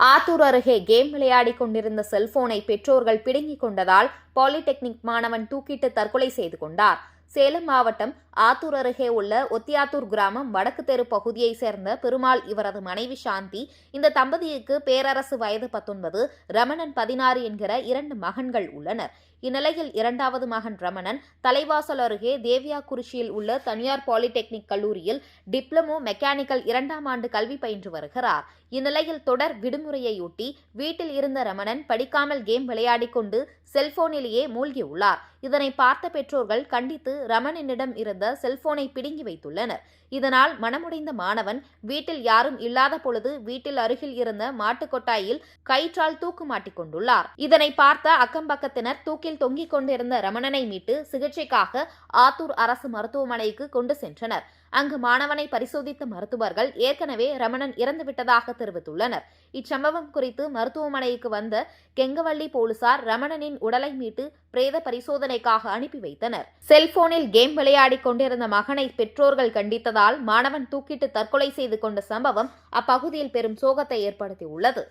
ஆத்தூர் அருகே கேம் விளையாடிக் கொண்டிருந்த செல்போனை பெற்றோர்கள் பிடுங்கிக் கொண்டதால் பாலிடெக்னிக் மாணவன் தூக்கிட்டு தற்கொலை செய்து கொண்டார். சேலம் மாவட்டம் ஆத்தூர் அருகே உள்ள ஒத்தியாத்தூர் கிராமம் வடக்கு தெரு பகுதியைச் சேர்ந்த பெருமாள், இவரது மனைவி சாந்தி. இந்த தம்பதிக்கு பேரரசு வயது 19, ரமணன் 16 என்கிற 2 மகன்கள் உள்ளனர். இந்நிலையில் இரண்டாவது மகன் ரமணன் தலைவாசல் அருகே தேவியாக்குறிச்சியில் உள்ள தனியார் பாலிடெக்னிக் கல்லூரியில் டிப்ளமோ மெக்கானிக்கல் 2ஆம் ஆண்டு கல்வி பயின்று வருகிறார். இந்நிலையில் தொடர் விடுமுறையொட்டி வீட்டில் இருந்த ரமணன் படிக்காமல் கேம் விளையாடிக் கொண்டு செல்போனிலேயே மூழ்கியுள்ளார். இதனை பார்த்த பெற்றோர்கள் கண்டித்து ரமணனிடம் இருந்த செல்போனை பிடுங்கி வைத்துள்ளனர். இதனால் மனமுடைந்த மாணவன் வீட்டில் யாரும் இல்லாத பொழுது வீட்டில் அருகில் இருந்த மாட்டுக்கொட்டாயில் கயிற்றால் தூக்கு மாட்டிக் கொண்டுள்ளார். இதனை பார்த்த அக்கம்பக்கத்தினர் தூக்கில் தொங்கிக் கொண்டிருந்த ரமணனை மீட்டு சிகிச்சைக்காக ஆத்தூர் அரசு மருத்துவமனைக்கு கொண்டு சென்றனர். அங்கு மாணவனை பரிசோதித்த மருத்துவர்கள் ஏற்கனவே ரமணன் இறந்துவிட்டதாக தெரிவித்துள்ளனர். இச்சம்பவம் குறித்து மருத்துவமனைக்கு வந்த கெங்கவள்ளி போலீசார் ரமணனின் உடலை மீட்டு பிரேத பரிசோதனைக்காக அனுப்பி வைத்தனர். செல்போனில் கேம் விளையாடிக் கொண்டிருந்த மகனை பெற்றோர்கள் கண்டித்ததால் மாணவன் தூக்கிட்டு தற்கொலை செய்து கொண்ட சம்பவம் அப்பகுதியில் பெரும் சோகத்தை ஏற்படுத்தியுள்ளது.